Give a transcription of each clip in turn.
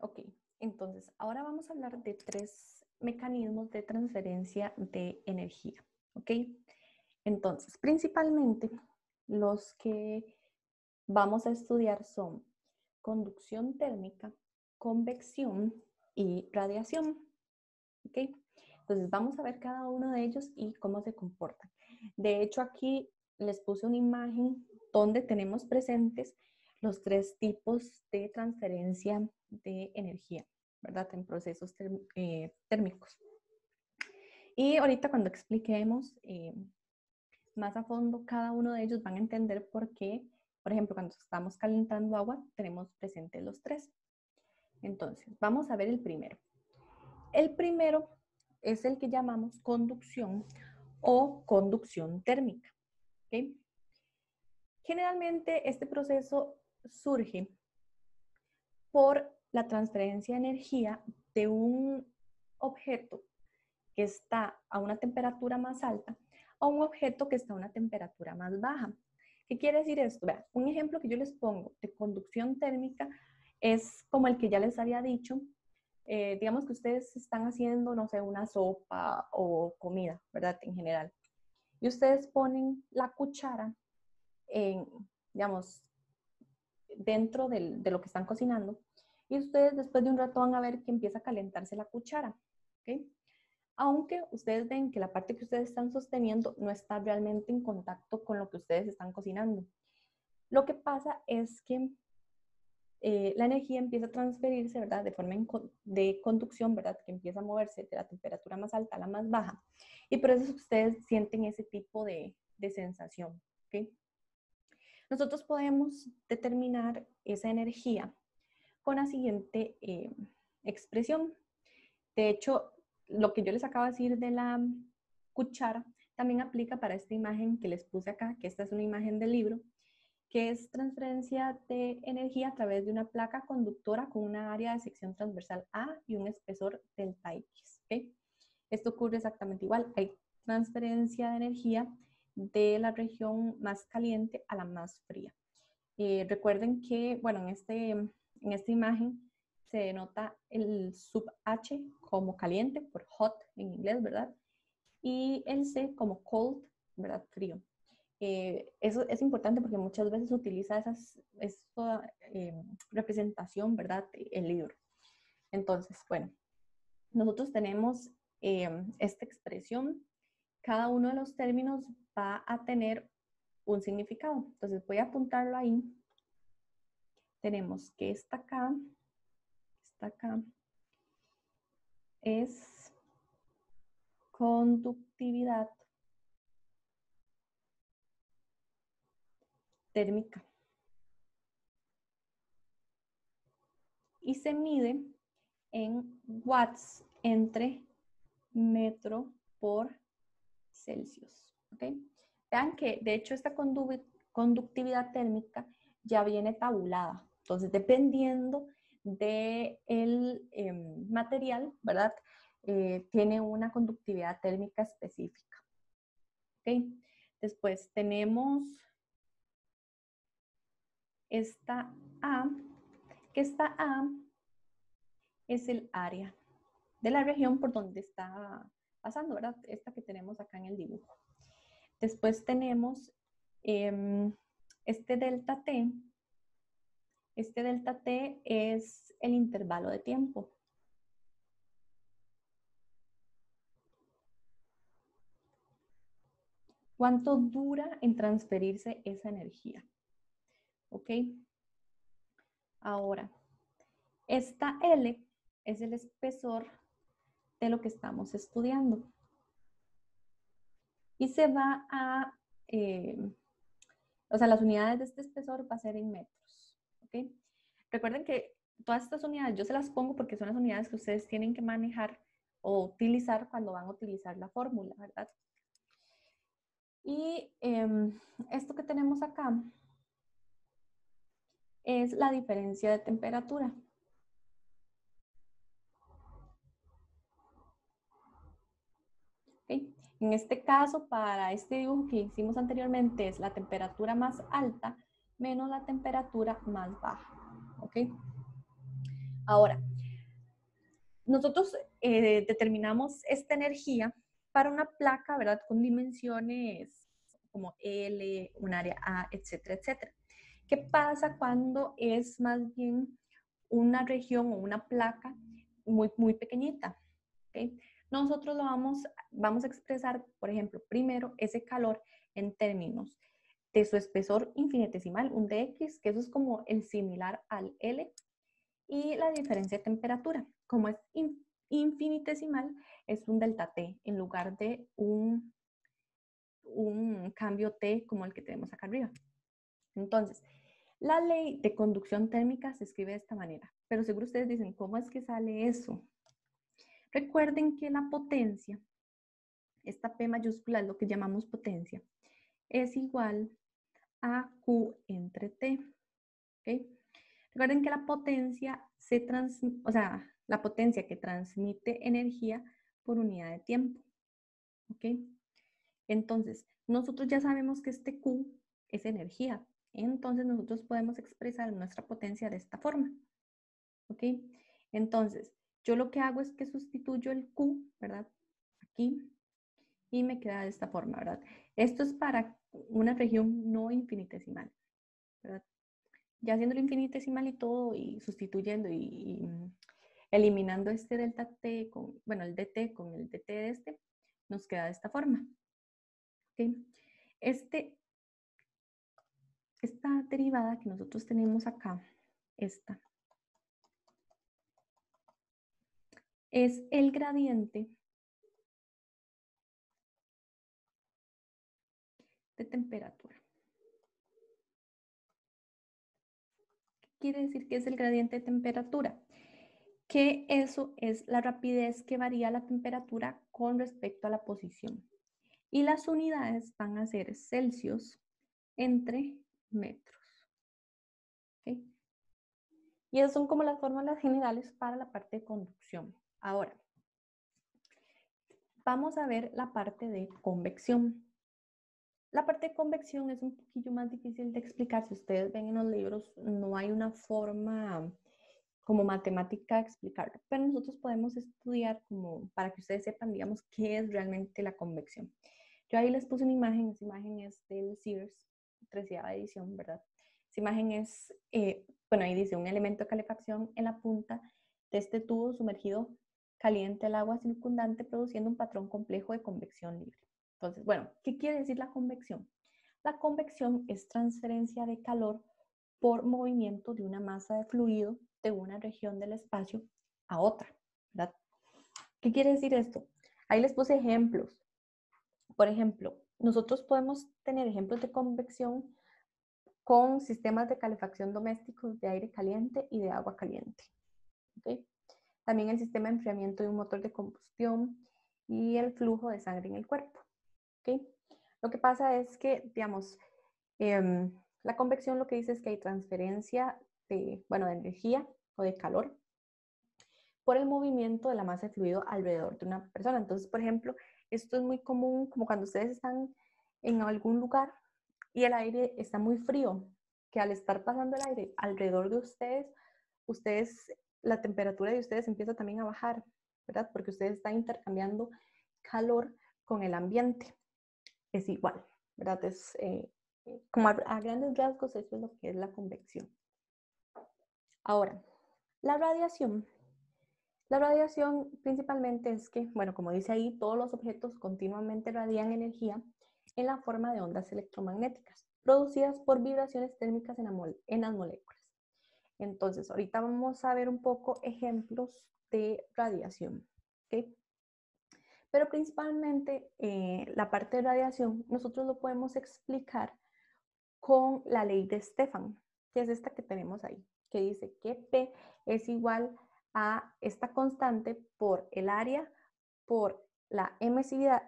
Ok, entonces ahora vamos a hablar de 3 mecanismos de transferencia de energía. Ok, entonces principalmente los que vamos a estudiar son conducción térmica, convección y radiación. ¿Ok? Entonces vamos a ver cada uno de ellos y cómo se comportan. De hecho, aquí les puse una imagen donde tenemos presentes los 3 tipos de transferencia de energía, ¿verdad? En procesos térmicos. Y ahorita cuando expliquemos más a fondo cada uno de ellos van a entender por qué, por ejemplo, cuando estamos calentando agua, tenemos presentes los 3. Entonces, vamos a ver el primero. El primero es el que llamamos conducción o conducción térmica. ¿Okay? Generalmente este proceso surge por la transferencia de energía de un objeto que está a una temperatura más alta a un objeto que está a una temperatura más baja. ¿Qué quiere decir esto? Vean, un ejemplo que yo les pongo de conducción térmica es como el que ya les había dicho. Digamos que ustedes están haciendo, no sé, una sopa o comida, ¿verdad? En general. Y ustedes ponen la cuchara en, digamos, dentro de lo que están cocinando. Y ustedes después de un rato van a ver que empieza a calentarse la cuchara. ¿Ok? Aunque ustedes ven que la parte que ustedes están sosteniendo no está realmente en contacto con lo que ustedes están cocinando. Lo que pasa es que la energía empieza a transferirse, ¿verdad? De forma de conducción, ¿verdad? Que empieza a moverse de la temperatura más alta a la más baja. Y por eso ustedes sienten ese tipo de sensación, ¿ok? Nosotros podemos determinar esa energía con la siguiente expresión. De hecho, lo que yo les acabo de decir de la cuchara también aplica para esta imagen que les puse acá, que esta es una imagen del libro, que es transferencia de energía a través de una placa conductora con una área de sección transversal A y un espesor delta X. ¿Okay? Esto ocurre exactamente igual. Hay transferencia de energía de la región más caliente a la más fría. Recuerden que, bueno, en esta imagen se denota el sub H como caliente, por hot en inglés, ¿verdad? Y el C como cold, ¿verdad? Frío. Eso es importante porque muchas veces se utiliza esa representación, ¿verdad? El libro. Entonces, bueno, nosotros tenemos esta expresión. Cada uno de los términos va a tener un significado. Entonces voy a apuntarlo ahí. Tenemos que esta acá es conductividad térmica y se mide en watts entre metro por Celsius. ¿Okay? Vean que de hecho esta conductividad térmica ya viene tabulada. Entonces, dependiendo del material, ¿verdad? Tiene una conductividad térmica específica. ¿Okay? Después tenemos esta A, que esta A es el área de la región por donde está pasando, ¿verdad? Esta que tenemos acá en el dibujo. Después tenemos este delta T. Este delta T es el intervalo de tiempo. ¿Cuánto dura en transferirse esa energía? ¿Ok? Ahora, esta L es el espesor de lo que estamos estudiando. Y se va a, o sea, las unidades de este espesor va a ser en metros. ¿Ok? Recuerden que todas estas unidades yo se las pongo porque son las unidades que ustedes tienen que manejar o utilizar cuando van a utilizar la fórmula, ¿verdad? Y esto que tenemos acá es la diferencia de temperatura. ¿Okay? En este caso, para este dibujo que hicimos anteriormente, es la temperatura más alta menos la temperatura más baja. ¿Ok? Ahora, nosotros determinamos esta energía para una placa, ¿verdad? Con dimensiones como L, un área A, etcétera, etcétera. ¿Qué pasa cuando es más bien una región o una placa muy pequeñita? ¿Okay? Nosotros lo vamos a expresar, por ejemplo, primero ese calor en términos de su espesor infinitesimal, un dx, que eso es como el similar al L, y la diferencia de temperatura. Como es infinitesimal, es un delta T en lugar de un cambio T como el que tenemos acá arriba. Entonces, la ley de conducción térmica se escribe de esta manera, pero seguro ustedes dicen, ¿cómo es que sale eso? Recuerden que la potencia, esta P mayúscula es lo que llamamos potencia, es igual a Q entre T. ¿Okay? Recuerden que la potencia la potencia que transmite energía por unidad de tiempo. ¿Ok? Entonces, nosotros ya sabemos que este Q es energía. Entonces, nosotros podemos expresar nuestra potencia de esta forma. ¿Ok? Entonces, yo lo que hago es que sustituyo el Q, ¿verdad? Aquí. Y me queda de esta forma, ¿verdad? Esto es para una región no infinitesimal, ¿verdad? Ya haciendo el infinitesimal y todo, y sustituyendo y eliminando este delta t con, bueno, el dt con el dt de este, nos queda de esta forma. ¿Okay? Esta derivada que nosotros tenemos acá, esta, es el gradiente de temperatura. ¿Qué quiere decir que es el gradiente de temperatura? Que eso es la rapidez que varía la temperatura con respecto a la posición. Y las unidades van a ser Celsius entre metros. ¿Okay? Y esas son como las fórmulas generales para la parte de conducción. Ahora, vamos a ver la parte de convección. La parte de convección es un poquillo más difícil de explicar. Si ustedes ven en los libros, no hay una forma como matemática de explicarlo, pero nosotros podemos estudiar como para que ustedes sepan, digamos, qué es realmente la convección. Yo ahí les puse una imagen, esa imagen es del Sears, 13ª edición, ¿verdad? Esa imagen es, bueno, ahí dice un elemento de calefacción en la punta de este tubo sumergido caliente al agua circundante, produciendo un patrón complejo de convección libre. Entonces, bueno, ¿qué quiere decir la convección? La convección es transferencia de calor por movimiento de una masa de fluido de una región del espacio a otra, ¿verdad? ¿Qué quiere decir esto? Ahí les puse ejemplos. Por ejemplo, nosotros podemos tener ejemplos de convección con sistemas de calefacción domésticos de aire caliente y de agua caliente. ¿Okay? También el sistema de enfriamiento de un motor de combustión y el flujo de sangre en el cuerpo. ¿Okay? Lo que pasa es que, digamos, la convección lo que dice es que hay transferencia de energía o de calor por el movimiento de la masa de fluido alrededor de una persona. Entonces, por ejemplo, esto es muy común como cuando ustedes están en algún lugar y el aire está muy frío, que al estar pasando el aire alrededor de ustedes, la temperatura de ustedes empieza también a bajar, ¿verdad? Porque ustedes están intercambiando calor con el ambiente. Es igual, ¿verdad? Es como a grandes rasgos eso es lo que es la convección. Ahora, la radiación. La radiación principalmente es que, bueno, como dice ahí, todos los objetos continuamente radian energía en la forma de ondas electromagnéticas, producidas por vibraciones térmicas en las moléculas. Entonces, ahorita vamos a ver un poco ejemplos de radiación, ¿ok? Pero principalmente la parte de radiación nosotros lo podemos explicar con la ley de Stefan, que es esta que tenemos ahí, que dice que P es igual a esta constante por el área, por la emisividad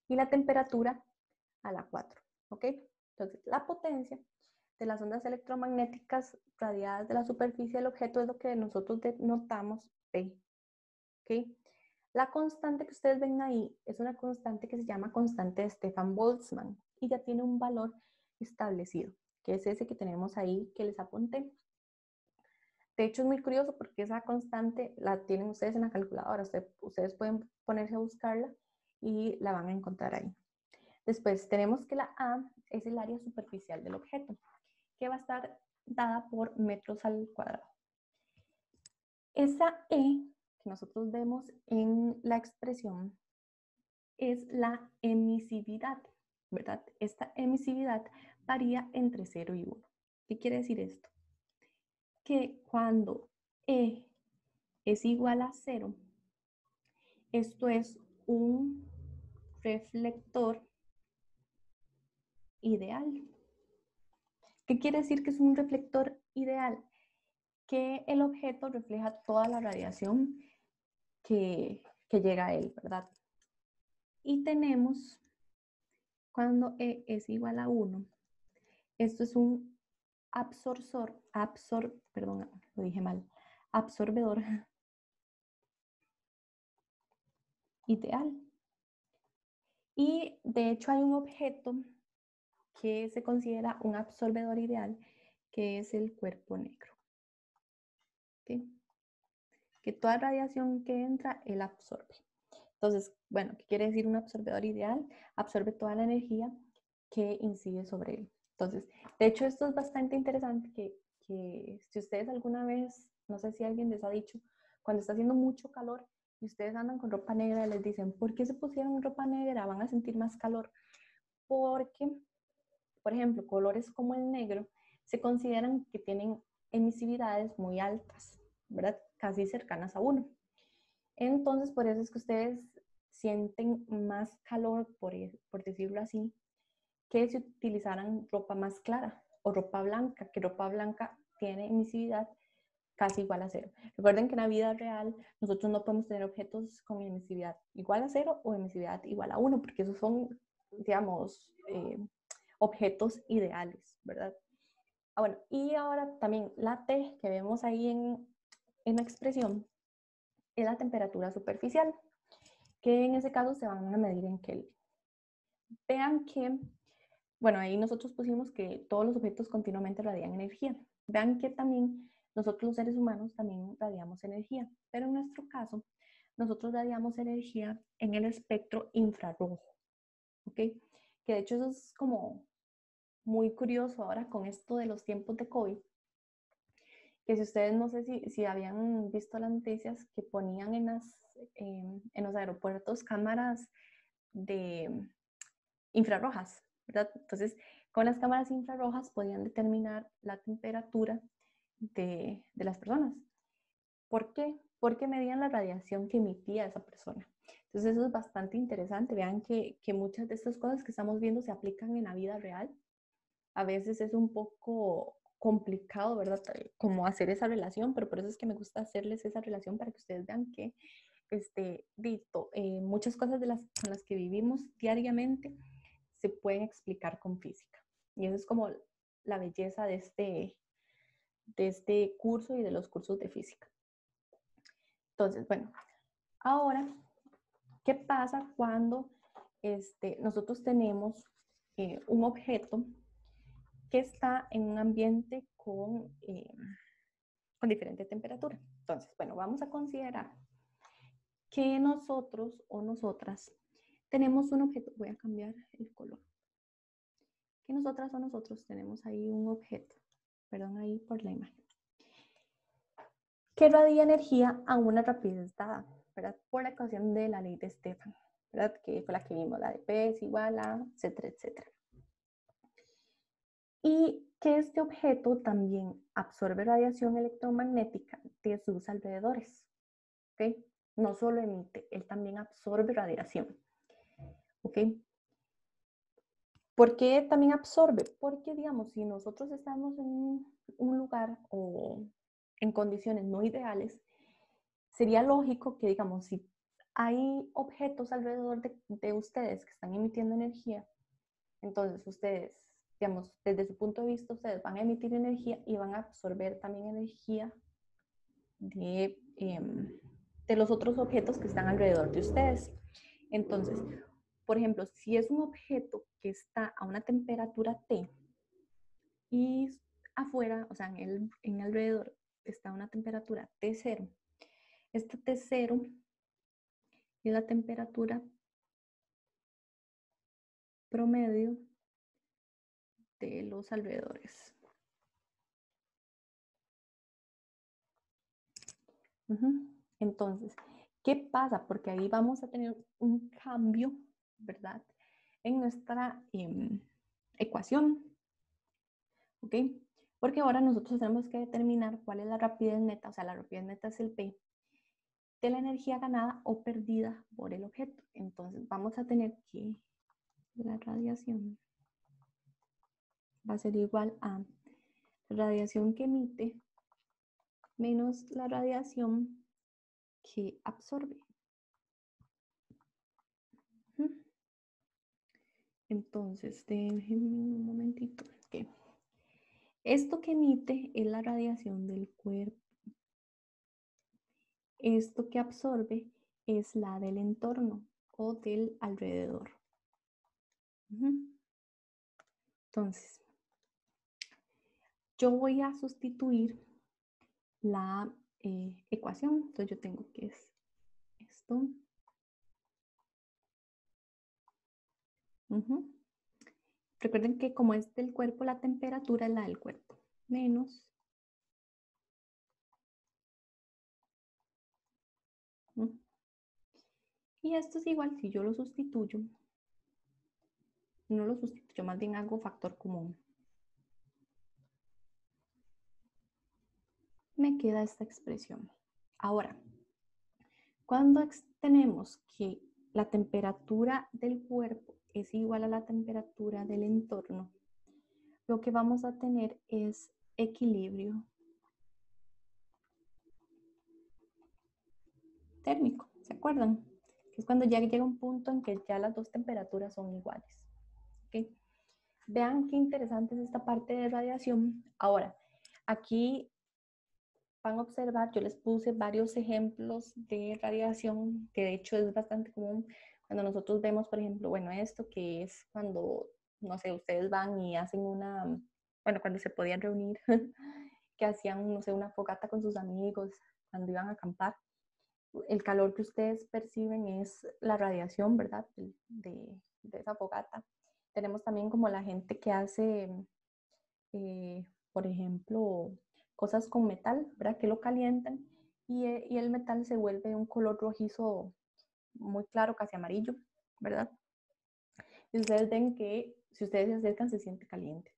y la temperatura a la 4. ¿Ok? Entonces, la potencia de las ondas electromagnéticas radiadas de la superficie del objeto es lo que nosotros denotamos P. ¿Ok? La constante que ustedes ven ahí es una constante que se llama constante de Stefan-Boltzmann y ya tiene un valor establecido, que es ese que tenemos ahí que les apunté. De hecho, es muy curioso porque esa constante la tienen ustedes en la calculadora. Ustedes pueden ponerse a buscarla y la van a encontrar ahí. Después tenemos que la A es el área superficial del objeto, que va a estar dada por metros al cuadrado. Esa E que nosotros vemos en la expresión es la emisividad, ¿verdad? Esta emisividad varía entre 0 y 1. ¿Qué quiere decir esto? Que cuando E es igual a 0, esto es un reflector ideal. ¿Qué quiere decir que es un reflector ideal? Que el objeto refleja toda la radiación que llega a él, ¿verdad? Y tenemos, cuando E es igual a 1, esto es un perdón, lo dije mal, absorbedor ideal. Y de hecho hay un objeto que se considera un absorbedor ideal, que es el cuerpo negro. ¿Okay? Que toda radiación que entra, él absorbe. Entonces, bueno, ¿qué quiere decir un absorbedor ideal? Absorbe toda la energía que incide sobre él. Entonces, de hecho, esto es bastante interesante que si ustedes alguna vez, no sé si alguien les ha dicho, cuando está haciendo mucho calor y ustedes andan con ropa negra, les dicen, ¿por qué se pusieron ropa negra? Van a sentir más calor. Porque, por ejemplo, colores como el negro se consideran que tienen emisividades muy altas, ¿verdad? Casi cercanas a 1. Entonces, por eso es que ustedes sienten más calor, por decirlo así, que si utilizaran ropa más clara o ropa blanca, que ropa blanca tiene emisividad casi igual a 0. Recuerden que en la vida real nosotros no podemos tener objetos con emisividad igual a 0 o emisividad igual a 1, porque esos son, digamos, objetos ideales, ¿verdad? Bueno, y ahora también la T que vemos ahí en la expresión es la temperatura superficial, que en ese caso se van a medir en Kelvin. Vean que, bueno, ahí nosotros pusimos que todos los objetos continuamente radian energía. Vean que también nosotros los seres humanos también radiamos energía, pero en nuestro caso, nosotros radiamos energía en el espectro infrarrojo, ¿ok? Que de hecho eso es como muy curioso ahora con esto de los tiempos de COVID, que si ustedes no sé si habían visto las noticias que ponían en los aeropuertos cámaras de infrarrojas, ¿verdad? Entonces, con las cámaras infrarrojas podían determinar la temperatura de las personas. ¿Por qué? Porque medían la radiación que emitía esa persona. Entonces, eso es bastante interesante. Vean que muchas de estas cosas que estamos viendo se aplican en la vida real. A veces es un poco complicado, ¿verdad? Como hacer esa relación, pero por eso es que me gusta hacerles esa relación para que ustedes vean que muchas cosas con las que vivimos diariamente se pueden explicar con física. Y eso es como la belleza de este curso y de los cursos de física. Entonces, bueno, ahora, ¿qué pasa cuando nosotros tenemos un objeto que está en un ambiente con diferente temperatura? Entonces, bueno, vamos a considerar que nosotros o nosotras tenemos un objeto, voy a cambiar el color, que nosotras o nosotros tenemos ahí un objeto, perdón ahí por la imagen, que radia energía a una rapidez dada, ¿verdad? Por la ecuación de la ley de Stefan, ¿verdad? Que fue la que vimos, la de P es igual a, etcétera, etcétera. Y que este objeto también absorbe radiación electromagnética de sus alrededores, ¿ok? No solo emite, él también absorbe radiación, ¿ok? ¿Por qué también absorbe? Porque, digamos, si nosotros estamos en un lugar o en condiciones no ideales, sería lógico que, digamos, si hay objetos alrededor de ustedes que están emitiendo energía, entonces ustedes, digamos, desde su punto de vista, ustedes van a emitir energía y van a absorber también energía de los otros objetos que están alrededor de ustedes. Entonces, por ejemplo, si es un objeto que está a una temperatura T y afuera, o sea, en alrededor, que está a una temperatura T0. Esta T0 es la temperatura promedio de los alrededores. Entonces, ¿qué pasa? Porque ahí vamos a tener un cambio, ¿verdad? En nuestra ecuación, ¿ok? Porque ahora nosotros tenemos que determinar cuál es la rapidez neta, o sea, la rapidez neta es el P, de la energía ganada o perdida por el objeto. Entonces, vamos a tener que la radiación va a ser igual a la radiación que emite menos la radiación que absorbe. Entonces, déjenme un momentito. Okay. Esto que emite es la radiación del cuerpo. Esto que absorbe es la del entorno o del alrededor. Entonces, yo voy a sustituir la ecuación. Entonces, yo tengo que es esto. Recuerden que como es del cuerpo, la temperatura es la del cuerpo. Menos. Y esto es igual, si yo lo sustituyo, no lo sustituyo, más bien hago factor común. Me queda esta expresión. Ahora, cuando tenemos que la temperatura del cuerpo es igual a la temperatura del entorno, lo que vamos a tener es equilibrio térmico, ¿se acuerdan? Que es cuando ya llega un punto en que ya las dos temperaturas son iguales. ¿Okay? Vean qué interesante es esta parte de radiación. Ahora, aquí van a observar, yo les puse varios ejemplos de radiación, que de hecho es bastante común cuando nosotros vemos, por ejemplo, bueno, esto que es cuando, no sé, ustedes van y hacen bueno, cuando se podían reunir, que hacían, no sé, una fogata con sus amigos, cuando iban a acampar. El calor que ustedes perciben es la radiación, ¿verdad? De esa fogata. Tenemos también como la gente que hace, por ejemplo, cosas con metal, ¿verdad? Que lo calientan y el metal se vuelve un color rojizo muy claro, casi amarillo, ¿verdad? Y ustedes ven que si ustedes se acercan se siente caliente.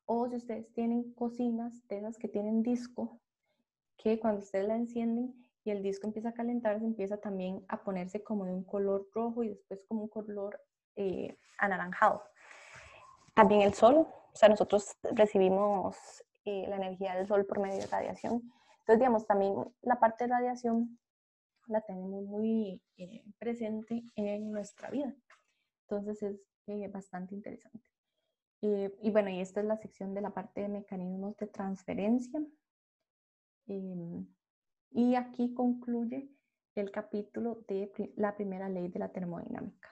O si ustedes tienen cocinas de esas que tienen disco, que cuando ustedes la encienden y el disco empieza a calentarse, empieza también a ponerse como de un color rojo y después como un color anaranjado. También el sol, o sea, nosotros recibimos la energía del sol por medio de radiación. Entonces, digamos, también la parte de radiación la tenemos muy presente en nuestra vida. Entonces, es bastante interesante. Y bueno, y esta es la sección de la parte de mecanismos de transferencia. Y aquí concluye el capítulo de la primera ley de la termodinámica.